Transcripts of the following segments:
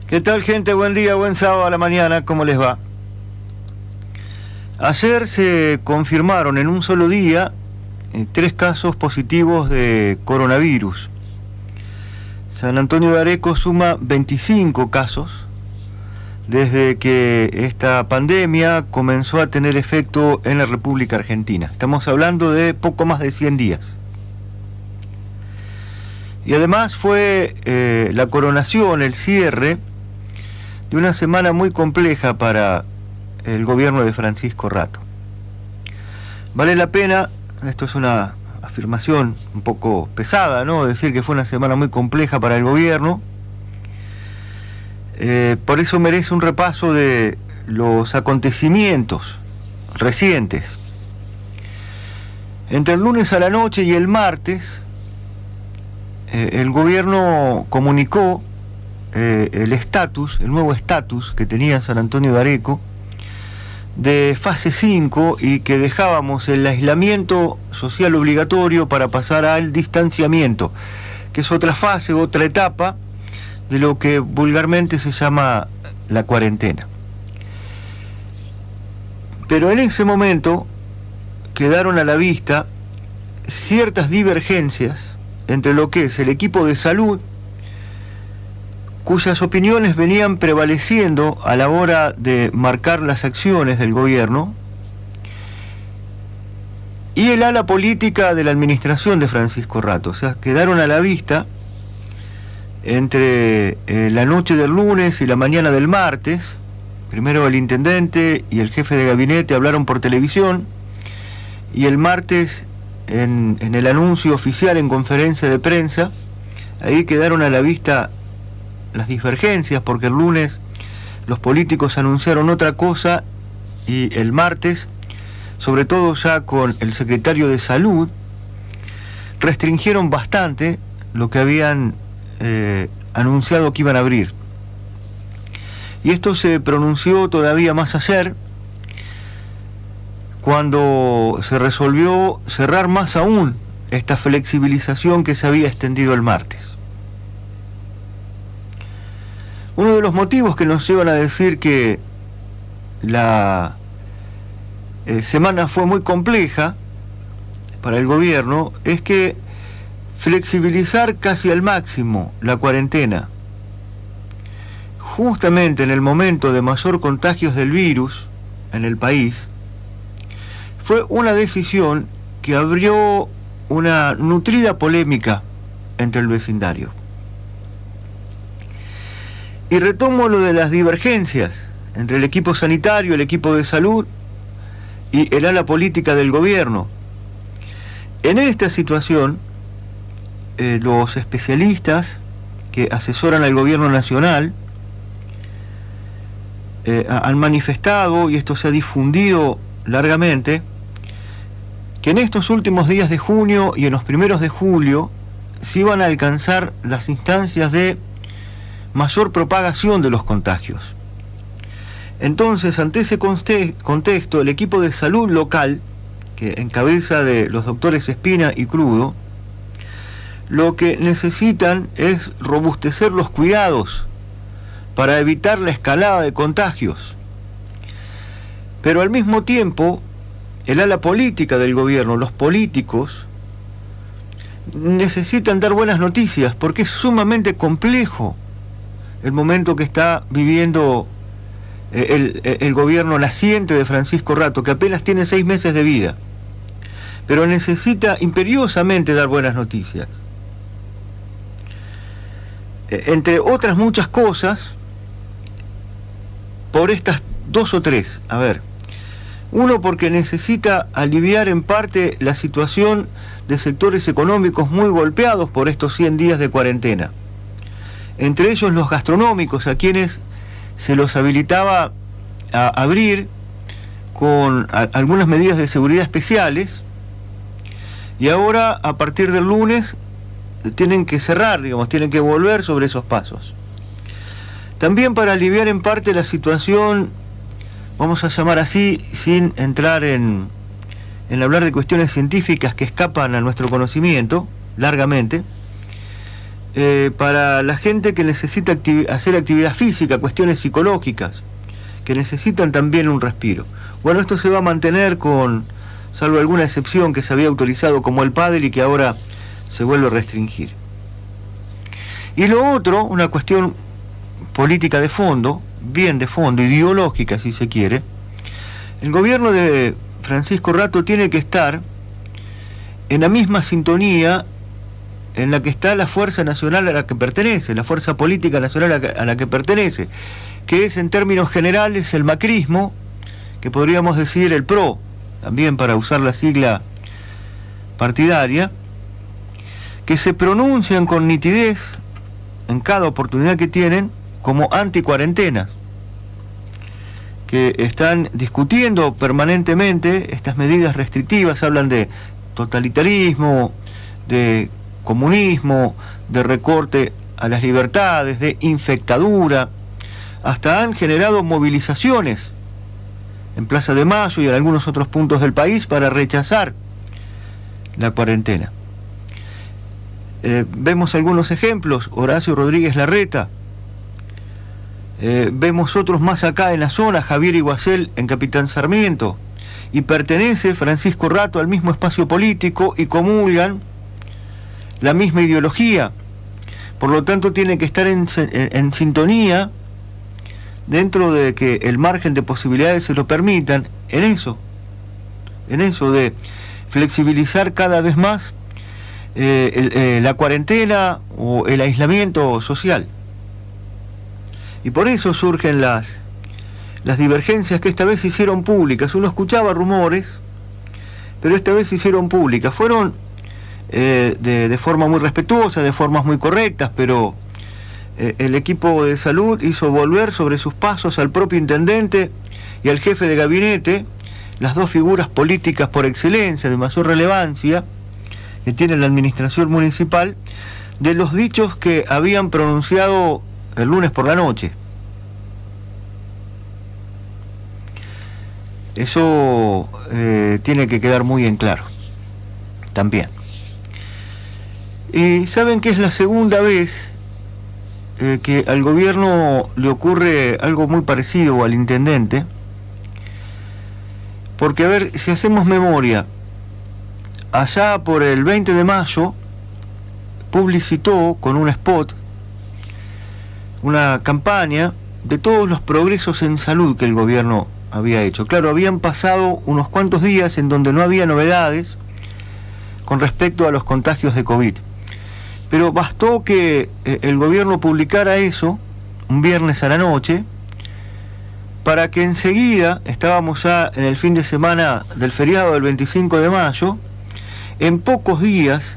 ¿Qué tal, gente? Buen día, buen sábado a la mañana, ¿cómo les va? Ayer se confirmaron en un solo día 3 casos positivos de coronavirus. San Antonio de Areco suma 25 casos desde que esta pandemia comenzó a tener efecto en la República Argentina. Estamos hablando de poco más de 100 días. Y además fue la coronación, el cierre de una semana muy compleja para el gobierno de Francisco Rato. Vale la pena, esto es una afirmación un poco pesada, ¿no?, decir que fue una semana muy compleja para el gobierno. Por eso merece un repaso de los acontecimientos recientes. Entre el lunes a la noche y el martes, el gobierno comunicó el nuevo estatus que tenía San Antonio de Areco de fase 5 y que dejábamos el aislamiento social obligatorio para pasar al distanciamiento, que es otra fase, otra etapa de lo que vulgarmente se llama la cuarentena. Pero en ese momento quedaron a la vista ciertas divergencias entre lo que es el equipo de salud, cuyas opiniones venían prevaleciendo a la hora de marcar las acciones del gobierno, y el ala política de la administración de Francisco Rato. O sea, quedaron a la vista entre la noche del lunes y la mañana del martes. Primero el intendente y el jefe de gabinete hablaron por televisión, y el martes en el anuncio oficial en conferencia de prensa, ahí quedaron a la vista las divergencias, porque el lunes los políticos anunciaron otra cosa y el martes, sobre todo ya con el secretario de Salud, restringieron bastante lo que habían anunciado que iban a abrir. Y esto se pronunció todavía más ayer, cuando se resolvió cerrar más aún esta flexibilización que se había extendido el martes. Uno de los motivos que nos llevan a decir que la semana fue muy compleja para el gobierno es que flexibilizar casi al máximo la cuarentena, justamente en el momento de mayor contagios del virus en el país, fue una decisión que abrió una nutrida polémica entre el vecindario. Y retomo lo de las divergencias entre el equipo sanitario, el equipo de salud y el ala política del gobierno. En esta situación, los especialistas que asesoran al gobierno nacional han manifestado, y esto se ha difundido largamente, que en estos últimos días de junio y en los primeros de julio se iban a alcanzar las instancias de mayor propagación de los contagios. Entonces, ante ese contexto, el equipo de salud local, que en cabeza de los doctores Espina y Crudo, lo que necesitan es robustecer los cuidados para evitar la escalada de contagios. Pero al mismo tiempo, el ala política del gobierno, los políticos, necesitan dar buenas noticias, porque es sumamente complejo el momento que está viviendo el gobierno naciente de Francisco Rato, que apenas tiene 6 meses de vida, pero necesita imperiosamente dar buenas noticias. Entre otras muchas cosas, por estas 2 o 3. A ver, uno, porque necesita aliviar en parte la situación de sectores económicos muy golpeados por estos 100 días de cuarentena. Entre ellos los gastronómicos, a quienes se los habilitaba a abrir con algunas medidas de seguridad especiales, y ahora a partir del lunes tienen que cerrar, tienen que volver sobre esos pasos. También para aliviar en parte la situación, vamos a llamar así, sin entrar en hablar de cuestiones científicas que escapan a nuestro conocimiento largamente, para la gente que necesita hacer actividad física, cuestiones psicológicas, que necesitan también un respiro. Bueno, esto se va a mantener salvo alguna excepción que se había autorizado como el pádel y que ahora se vuelve a restringir. Y lo otro, una cuestión política de fondo, bien de fondo, ideológica si se quiere. El gobierno de Francisco Rato tiene que estar en la misma sintonía en la que está la fuerza nacional a la que pertenece, la fuerza política nacional a la que pertenece, que es en términos generales el macrismo, que podríamos decir el PRO, también para usar la sigla partidaria, que se pronuncian con nitidez en cada oportunidad que tienen como anticuarentenas, que están discutiendo permanentemente estas medidas restrictivas, hablan de totalitarismo, de comunismo, de recorte a las libertades, de infectadura, hasta han generado movilizaciones en Plaza de Mayo y en algunos otros puntos del país para rechazar la cuarentena. Vemos algunos ejemplos, Horacio Rodríguez Larreta, vemos otros más acá en la zona, Javier Iguacel en Capitán Sarmiento, y pertenece Francisco Rato al mismo espacio político y comulgan la misma ideología. Por lo tanto, tiene que estar en sintonía, dentro de que el margen de posibilidades se lo permitan, en eso de flexibilizar cada vez más la cuarentena o el aislamiento social. Y por eso surgen las divergencias que esta vez se hicieron públicas. Uno escuchaba rumores, pero esta vez se hicieron públicas. Fueron de forma muy respetuosa, de formas muy correctas, pero el equipo de salud hizo volver sobre sus pasos al propio intendente y al jefe de gabinete, las dos figuras políticas por excelencia, de mayor relevancia, que tiene la administración municipal, de los dichos que habían pronunciado el lunes por la noche. Eso tiene que quedar muy en claro también. Y saben que es la segunda vez que al gobierno le ocurre algo muy parecido, o al intendente, porque a ver, si hacemos memoria, allá por el 20 de mayo publicitó con un spot una campaña de todos los progresos en salud que el gobierno había hecho. Claro, habían pasado unos cuantos días en donde no había novedades con respecto a los contagios de COVID. Pero bastó que el gobierno publicara eso un viernes a la noche para que enseguida, estábamos ya en el fin de semana del feriado del 25 de mayo, en pocos días,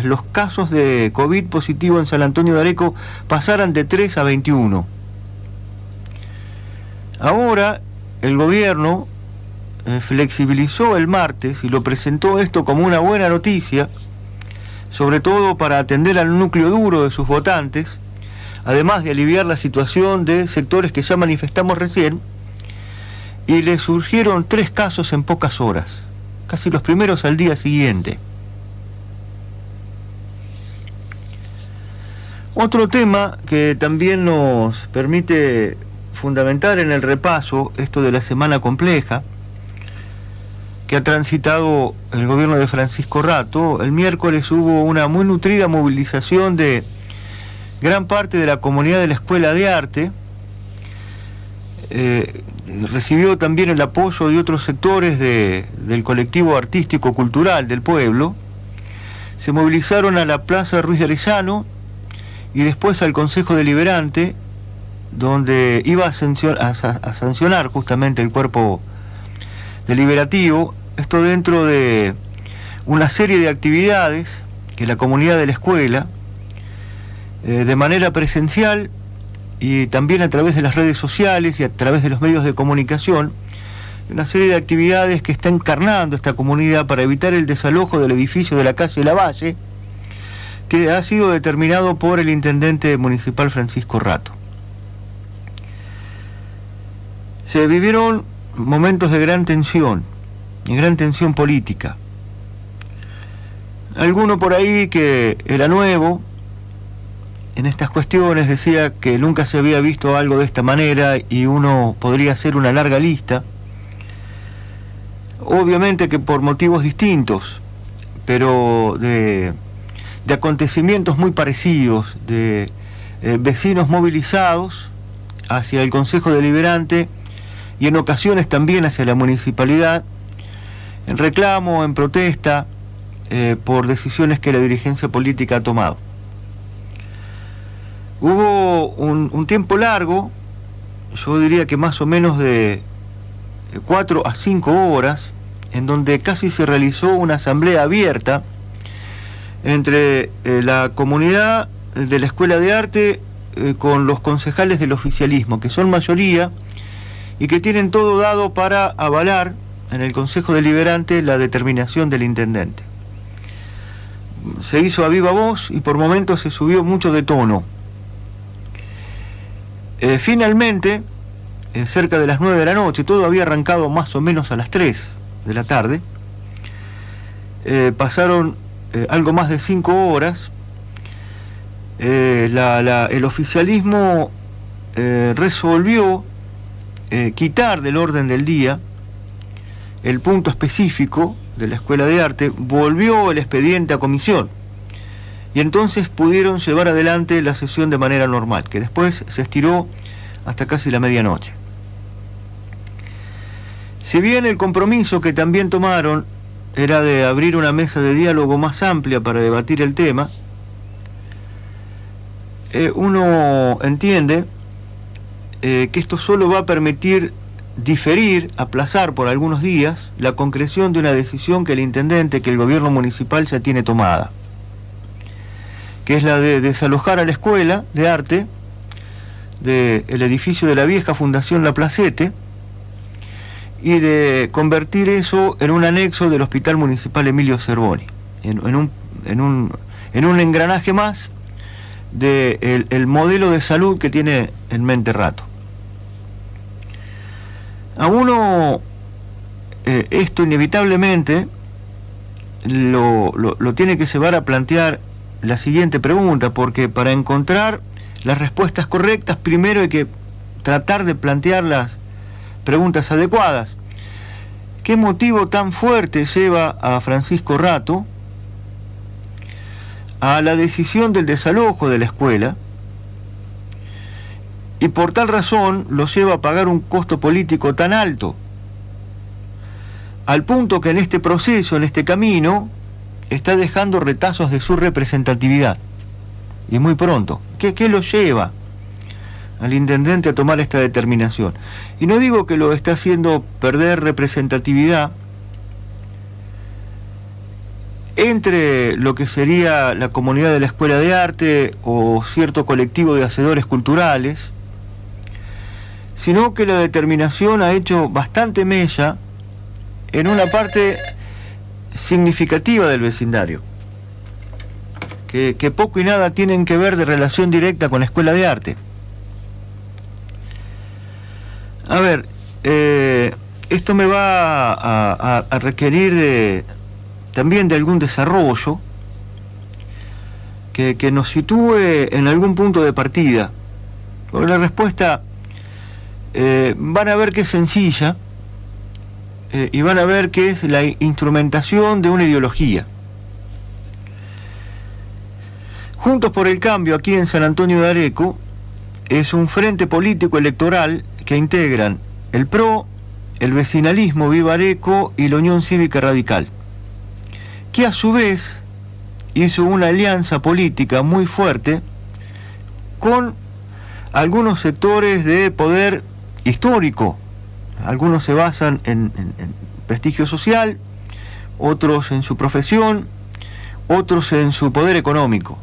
los casos de COVID positivo en San Antonio de Areco pasaran de 3 a 21. Ahora el gobierno flexibilizó el martes y lo presentó esto como una buena noticia, sobre todo para atender al núcleo duro de sus votantes, además de aliviar la situación de sectores que ya manifestamos recién, y le surgieron 3 casos en pocas horas, casi los primeros al día siguiente. Otro tema que también nos permite fundamentar en el repaso esto de la semana compleja que ha transitado el gobierno de Francisco Rato. El miércoles hubo una muy nutrida movilización de gran parte de la comunidad de la Escuela de Arte. Recibió también el apoyo de otros sectores del colectivo artístico-cultural del pueblo. Se movilizaron a la Plaza Ruiz de Arellano y después al Consejo Deliberante, donde iba a sancionar justamente el cuerpo deliberativo, esto dentro de una serie de actividades que la comunidad de la escuela, de manera presencial y también a través de las redes sociales y a través de los medios de comunicación, una serie de actividades que está encarnando esta comunidad para evitar el desalojo del edificio de la calle Lavalle, que ha sido determinado por el intendente municipal Francisco Rato. Se vivieron momentos de gran tensión política. Alguno por ahí que era nuevo, en estas cuestiones, decía que nunca se había visto algo de esta manera y uno podría hacer una larga lista, obviamente que por motivos distintos, pero de acontecimientos muy parecidos, de vecinos movilizados hacia el Consejo Deliberante y en ocasiones también hacia la municipalidad, en reclamo, en protesta, por decisiones que la dirigencia política ha tomado. Hubo un tiempo largo, yo diría que más o menos de 4 a 5 horas, en donde casi se realizó una asamblea abierta entre la comunidad de la Escuela de Arte con los concejales del oficialismo, que son mayoría y que tienen todo dado para avalar en el Consejo Deliberante la determinación del intendente. Se hizo a viva voz y por momentos se subió mucho de tono. Finalmente, cerca de las 9 de la noche, todo había arrancado más o menos a las 3 de la tarde, pasaron algo más de 5 horas, el oficialismo resolvió quitar del orden del día el punto específico de la Escuela de Arte, volvió el expediente a comisión y entonces pudieron llevar adelante la sesión de manera normal, que después se estiró hasta casi la medianoche. Si bien el compromiso que también tomaron era de abrir una mesa de diálogo más amplia para debatir el tema, uno entiende que esto solo va a permitir diferir, aplazar por algunos días la concreción de una decisión que el intendente, que el gobierno municipal ya tiene tomada, que es la de desalojar a la Escuela de Arte del edificio de la vieja Fundación La Placete y de convertir eso en un anexo del Hospital Municipal Emilio Cervoni, en un engranaje más del modelo de salud que tiene en mente Rato. A uno esto inevitablemente lo tiene que llevar a plantear la siguiente pregunta, porque para encontrar las respuestas correctas primero hay que tratar de plantear las preguntas adecuadas. ¿Qué motivo tan fuerte lleva a Francisco Rato a la decisión del desalojo de la escuela? Y por tal razón lo lleva a pagar un costo político tan alto, al punto que en este proceso, en este camino, está dejando retazos de su representatividad. Y muy pronto. ¿Qué lo lleva al intendente a tomar esta determinación? Y no digo que lo está haciendo perder representatividad entre lo que sería la comunidad de la Escuela de Arte o cierto colectivo de hacedores culturales, sino que la determinación ha hecho bastante mella en una parte significativa del vecindario, que poco y nada tienen que ver de relación directa con la Escuela de Arte. A ver, esto me va a requerir también de algún desarrollo que nos sitúe en algún punto de partida, porque la respuesta van a ver que es sencilla y van a ver que es la instrumentación de una ideología. Juntos por el Cambio, aquí en San Antonio de Areco, es un frente político electoral que integran el PRO, el vecinalismo Viva Areco y la Unión Cívica Radical, que a su vez hizo una alianza política muy fuerte con algunos sectores de poder histórico. Algunos se basan en prestigio social, otros en su profesión, otros en su poder económico.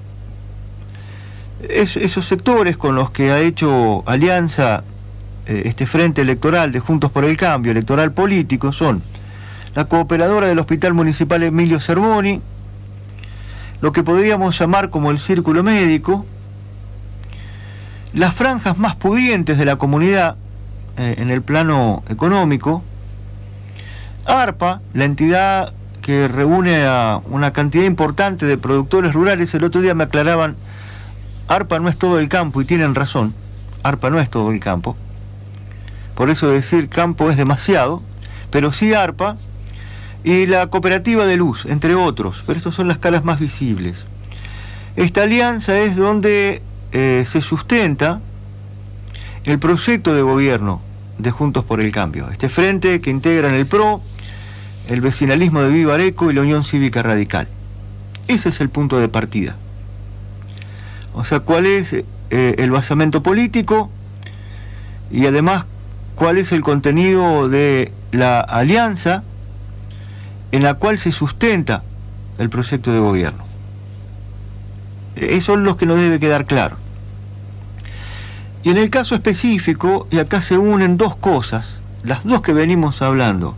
Esos sectores con los que ha hecho alianza este frente electoral de Juntos por el Cambio, electoral político, son la cooperadora del Hospital Municipal Emilio Cervoni, lo que podríamos llamar como el Círculo Médico, las franjas más pudientes de la comunidad en el plano económico, ARPA, la entidad que reúne a una cantidad importante de productores rurales. El otro día me aclaraban ARPA no es todo el campo, y tienen razón, ARPA no es todo el campo, por eso decir campo es demasiado, pero sí ARPA y la Cooperativa de Luz, entre otros, pero estas son las caras más visibles. Esta alianza es donde se sustenta el proyecto de gobierno de Juntos por el Cambio, este frente que integran el PRO, el vecinalismo de Viva Areco y la Unión Cívica Radical. Ese es el punto de partida. O sea, cuál es el basamento político y además cuál es el contenido de la alianza en la cual se sustenta el proyecto de gobierno. Eso es lo que nos debe quedar claro. Y en el caso específico, y acá se unen dos cosas, las dos que venimos hablando.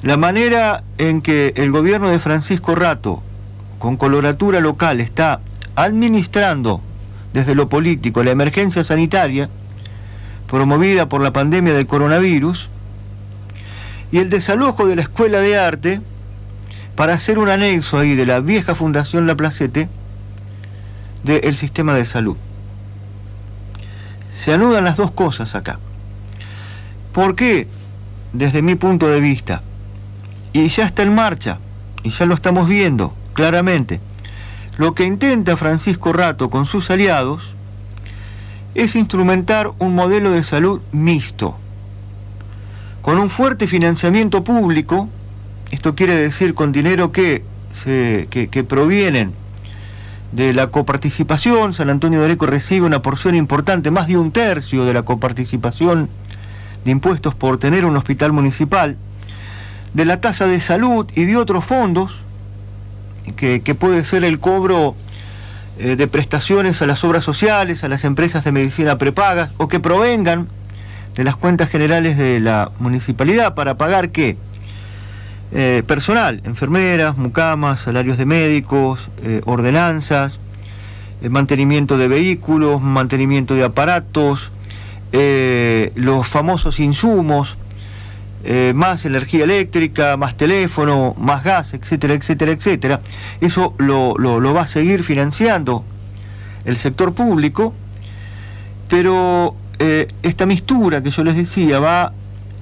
La manera en que el gobierno de Francisco Rato, con coloratura local, está administrando desde lo político la emergencia sanitaria promovida por la pandemia del coronavirus, y el desalojo de la Escuela de Arte para hacer un anexo ahí de la vieja Fundación La Placete del sistema de salud. Se anudan las dos cosas acá. ¿Por qué? Desde mi punto de vista, y ya está en marcha, y ya lo estamos viendo claramente, lo que intenta Francisco Rato con sus aliados es instrumentar un modelo de salud mixto, con un fuerte financiamiento público. Esto quiere decir con dinero que provienen de la coparticipación. San Antonio de Areco recibe una porción importante, más de un tercio de la coparticipación de impuestos por tener un hospital municipal, de la tasa de salud y de otros fondos, que puede ser el cobro de prestaciones a las obras sociales, a las empresas de medicina prepagas, o que provengan de las cuentas generales de la municipalidad para pagar ¿qué? Personal, enfermeras, mucamas, salarios de médicos, ordenanzas, mantenimiento de vehículos, mantenimiento de aparatos, los famosos insumos, más energía eléctrica, más teléfono, más gas, etcétera, etcétera, etcétera. Eso lo va a seguir financiando el sector público, pero esta mixtura que yo les decía va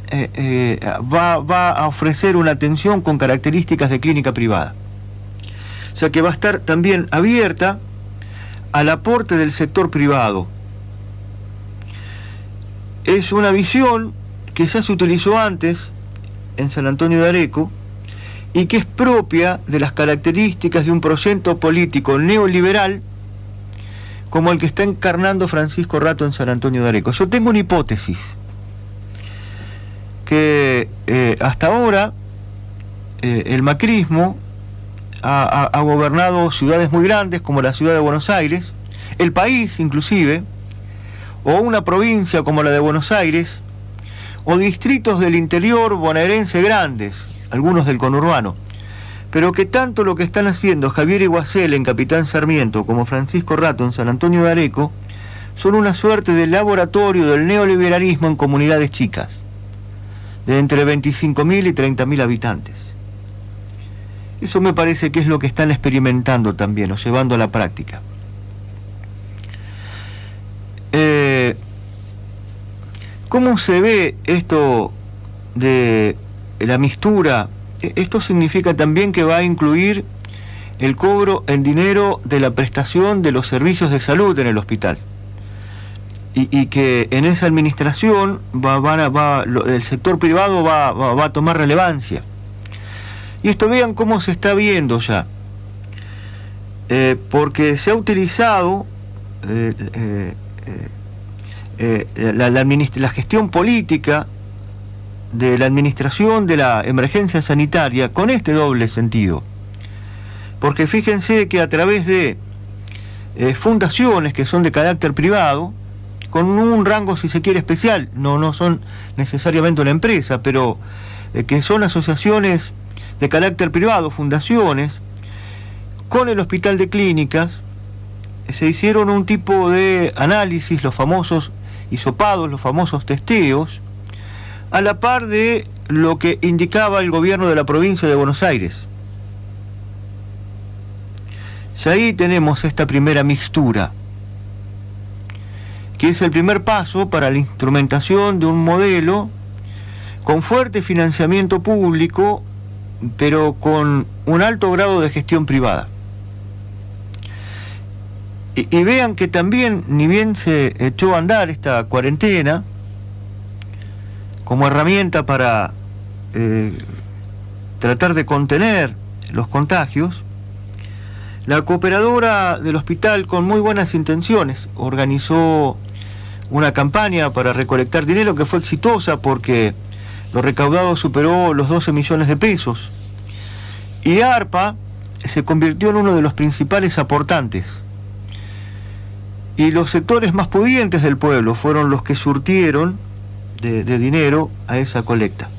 a ofrecer una atención con características de clínica privada. O sea que va a estar también abierta al aporte del sector privado. Es una visión que ya se utilizó antes en San Antonio de Areco y que es propia de las características de un proyecto político neoliberal como el que está encarnando Francisco Rato en San Antonio de Areco. Yo tengo una hipótesis, que hasta ahora el macrismo ha gobernado ciudades muy grandes como la ciudad de Buenos Aires, el país inclusive, o una provincia como la de Buenos Aires, o distritos del interior bonaerense grandes, algunos del conurbano, pero que tanto lo que están haciendo Javier Iguacel en Capitán Sarmiento como Francisco Rato en San Antonio de Areco son una suerte de laboratorio del neoliberalismo en comunidades chicas, de entre 25.000 y 30.000 habitantes. Eso me parece que es lo que están experimentando también, o llevando a la práctica. ¿Cómo se ve esto de la mixtura? Esto significa también que va a incluir el cobro en dinero de la prestación de los servicios de salud en el hospital. Y que en esa administración el sector privado va a tomar relevancia. Y esto vean cómo se está viendo ya. Porque se ha utilizado la gestión política de la administración de la emergencia sanitaria con este doble sentido. Porque fíjense que a través de fundaciones que son de carácter privado, con un rango, si se quiere, especial, no son necesariamente una empresa, pero que son asociaciones de carácter privado, fundaciones, con el Hospital de Clínicas, se hicieron un tipo de análisis, los famosos hisopados, los famosos testeos, a la par de lo que indicaba el gobierno de la provincia de Buenos Aires. Y ahí tenemos esta primera mixtura, que es el primer paso para la instrumentación de un modelo con fuerte financiamiento público, pero con un alto grado de gestión privada. Y vean que también, ni bien se echó a andar esta cuarentena como herramienta para tratar de contener los contagios, la cooperadora del hospital, con muy buenas intenciones, organizó una campaña para recolectar dinero que fue exitosa porque lo recaudado superó los 12 millones de pesos. Y ARPA se convirtió en uno de los principales aportantes. Y los sectores más pudientes del pueblo fueron los que surtieron de dinero a esa colecta.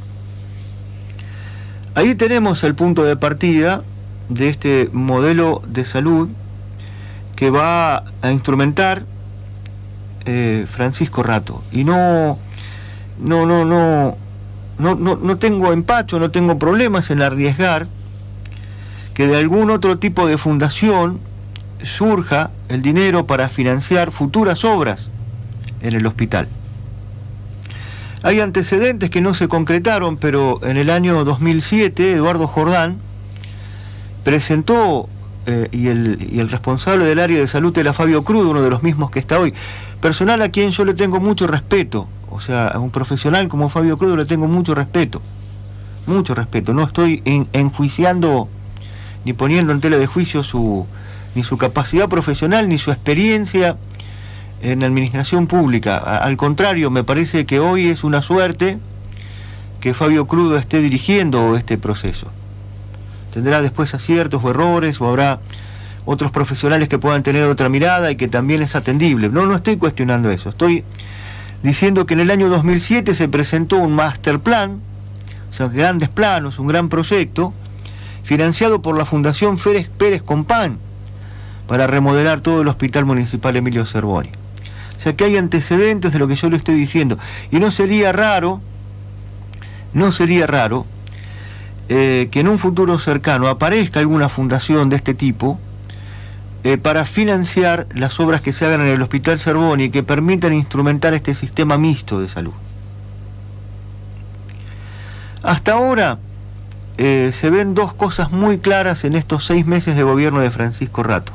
Ahí tenemos el punto de partida de este modelo de salud que va a instrumentar Francisco Rato. Y no tengo empacho, no tengo problemas en arriesgar que de algún otro tipo de fundación surja el dinero para financiar futuras obras en el hospital. Hay antecedentes que no se concretaron, pero en el año 2007 Eduardo Jordán presentó, y el responsable del área de salud era Fabio Cruz, uno de los mismos que está hoy, personal a quien yo le tengo mucho respeto, o sea, a un profesional como Fabio Cruz le tengo mucho respeto, no estoy enjuiciando ni poniendo en tela de juicio ni su capacidad profesional ni su experiencia en la administración pública. Al contrario, me parece que hoy es una suerte que Fabio Crudo esté dirigiendo este proceso. Tendrá después aciertos o errores, o habrá otros profesionales que puedan tener otra mirada y que también es atendible. No estoy cuestionando eso. Estoy diciendo que en el año 2007 se presentó un master plan, o sea, grandes planos, un gran proyecto, financiado por la Fundación Pérez Compán, para remodelar todo el Hospital Municipal Emilio Cervoni. O sea que hay antecedentes de lo que yo le estoy diciendo. Y no sería raro que en un futuro cercano aparezca alguna fundación de este tipo para financiar las obras que se hagan en el Hospital Cervoni que permitan instrumentar este sistema mixto de salud. Hasta ahora se ven dos cosas muy claras en estos 6 meses de gobierno de Francisco Rato.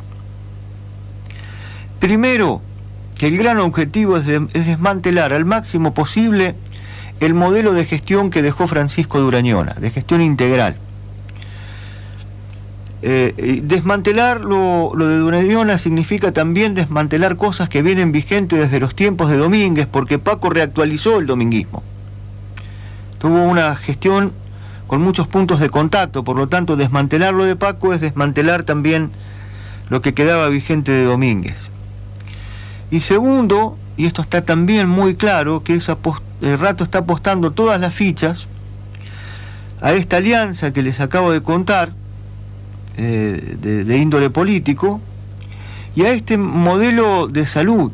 Primero, que el gran objetivo es desmantelar al máximo posible el modelo de gestión que dejó Francisco de Urañona, de gestión integral. Desmantelar lo de Urañona significa también desmantelar cosas que vienen vigentes desde los tiempos de Domínguez, porque Paco reactualizó el dominguismo. Tuvo una gestión con muchos puntos de contacto, por lo tanto desmantelar lo de Paco es desmantelar también lo que quedaba vigente de Domínguez. Y segundo, y esto está también muy claro, que Rato está apostando todas las fichas a esta alianza que les acabo de contar, de índole político, y a este modelo de salud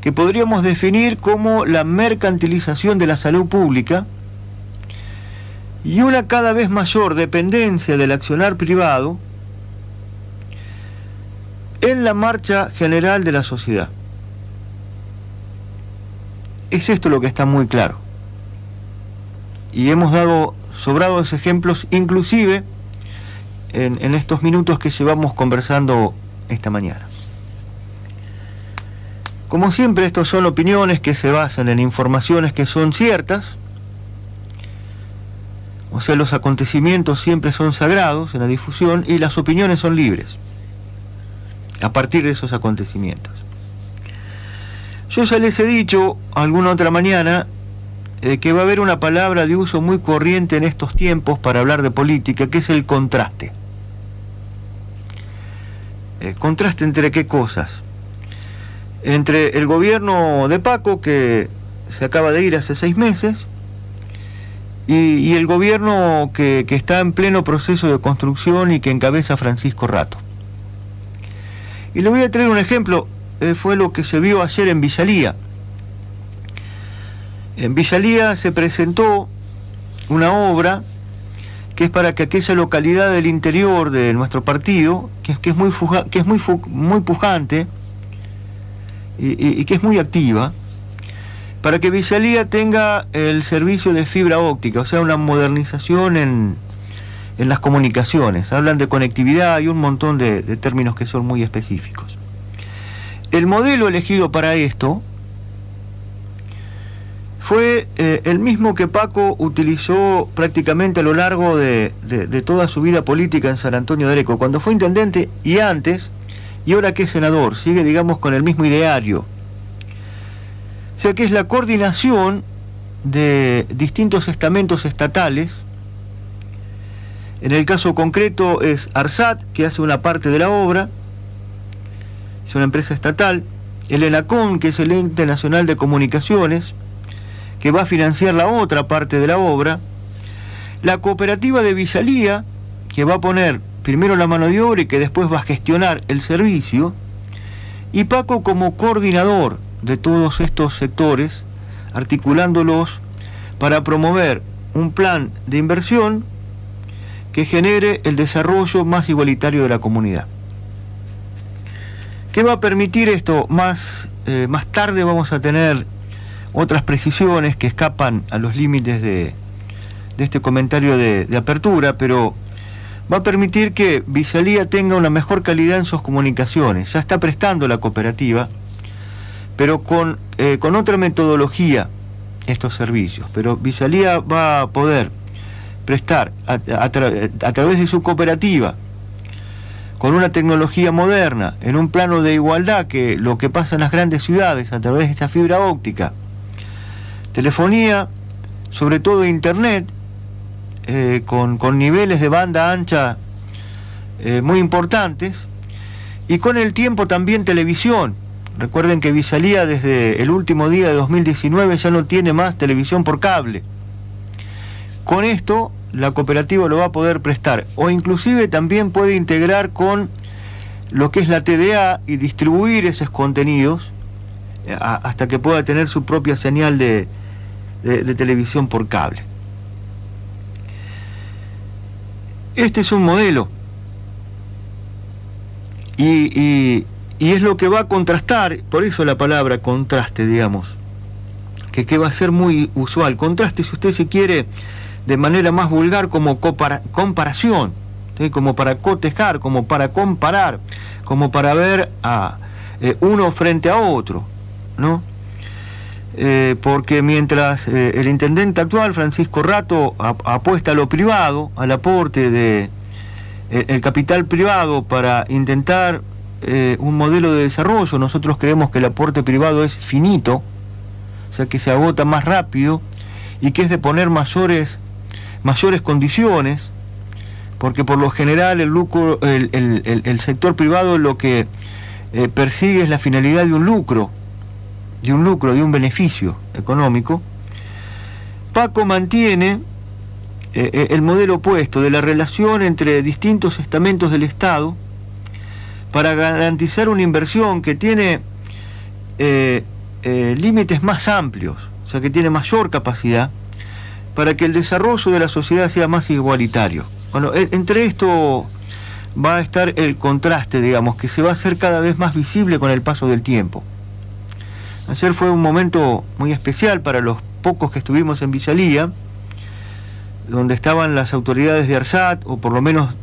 que podríamos definir como la mercantilización de la salud pública y una cada vez mayor dependencia del accionar privado en la marcha general de la sociedad. Es esto lo que está muy claro. Y hemos dado sobrados ejemplos, inclusive en estos minutos que llevamos conversando esta mañana. Como siempre, estos son opiniones que se basan en informaciones que son ciertas. O sea, los acontecimientos siempre son sagrados en la difusión y las opiniones son libres a partir de esos acontecimientos. Yo ya les he dicho alguna otra mañana que va a haber una palabra de uso muy corriente en estos tiempos para hablar de política, que es el contraste. ¿Contraste entre qué cosas? Entre el gobierno de Paco, que se acaba de ir hace 6 meses, y el gobierno que está en pleno proceso de construcción y que encabeza Francisco Rato. Y le voy a traer un ejemplo, fue lo que se vio ayer en Villalía. En Villalía se presentó una obra que es para que aquella localidad del interior de nuestro partido, que es muy pujante, y que es muy activa, para que Visalía tenga el servicio de fibra óptica, o sea, una modernización en las comunicaciones. Hablan de conectividad y un montón de términos que son muy específicos. El modelo elegido para esto fue el mismo que Paco utilizó prácticamente a lo largo de toda su vida política en San Antonio de Areco, cuando fue intendente y antes, y ahora que es senador. Sigue, digamos, con el mismo ideario. O sea que es la coordinación de distintos estamentos estatales. En el caso concreto es ARSAT, que hace una parte de la obra, es una empresa estatal. El ENACOM, que es el Ente Nacional de Comunicaciones, que va a financiar la otra parte de la obra. La cooperativa de Visalía, que va a poner primero la mano de obra y que después va a gestionar el servicio. Y Paco como coordinador de todos estos sectores, articulándolos para promover un plan de inversión que genere el desarrollo más igualitario de la comunidad. ¿Qué va a permitir esto? Más tarde vamos a tener otras precisiones que escapan a los límites de este comentario de apertura, pero va a permitir que Visalía tenga una mejor calidad en sus comunicaciones. Ya está prestando la cooperativa, pero con otra metodología estos servicios. Pero Visalía va a poder prestar a través de su cooperativa, con una tecnología moderna, en un plano de igualdad que lo que pasa en las grandes ciudades, a través de esta fibra óptica, telefonía, sobre todo internet, con niveles de banda ancha muy importantes, y con el tiempo también televisión. Recuerden que Visalía desde el último día de 2019 ya no tiene más televisión por cable. Con esto la cooperativa lo va a poder prestar, o inclusive también puede integrar con lo que es la TDA y distribuir esos contenidos hasta que pueda tener su propia señal de televisión por cable. Este es un modelo y es lo que va a contrastar, por eso la palabra contraste, digamos, que va a ser muy usual. Contraste, si usted se quiere, de manera más vulgar, como comparación, ¿sí? Como para cotejar, como para comparar, como para ver a uno frente a otro, ¿no? Porque mientras el intendente actual, Francisco Rato, apuesta a lo privado, al aporte de el capital privado para intentar un modelo de desarrollo, nosotros creemos que el aporte privado es finito, o sea que se agota más rápido y que es de poner mayores condiciones, porque por lo general el lucro, el sector privado lo que persigue es la finalidad de un lucro, de un beneficio económico. Paco mantiene el modelo opuesto de la relación entre distintos estamentos del Estado para garantizar una inversión que tiene límites más amplios, o sea que tiene mayor capacidad para que el desarrollo de la sociedad sea más igualitario. Bueno, entre esto va a estar el contraste, digamos, que se va a hacer cada vez más visible con el paso del tiempo. Ayer fue un momento muy especial para los pocos que estuvimos en Visalía, donde estaban las autoridades de ARSAT, o por lo menos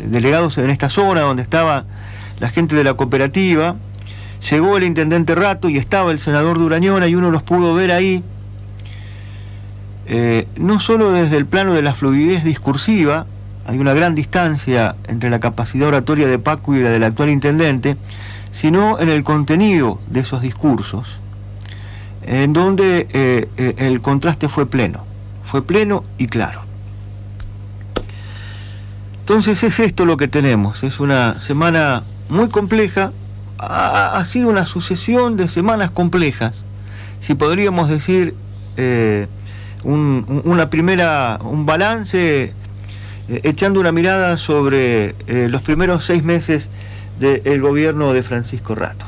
delegados en esta zona, donde estaba la gente de la cooperativa. Llegó el intendente Rato y estaba el senador Durañona y uno los pudo ver ahí, no solo desde el plano de la fluidez discursiva, hay una gran distancia entre la capacidad oratoria de Paco y la del actual intendente, sino en el contenido de esos discursos, en donde el contraste fue pleno y claro. Entonces es esto lo que tenemos, es una semana muy compleja, ha sido una sucesión de semanas complejas, si podríamos decir un balance, echando una mirada sobre los primeros 6 meses del gobierno de Francisco Rato.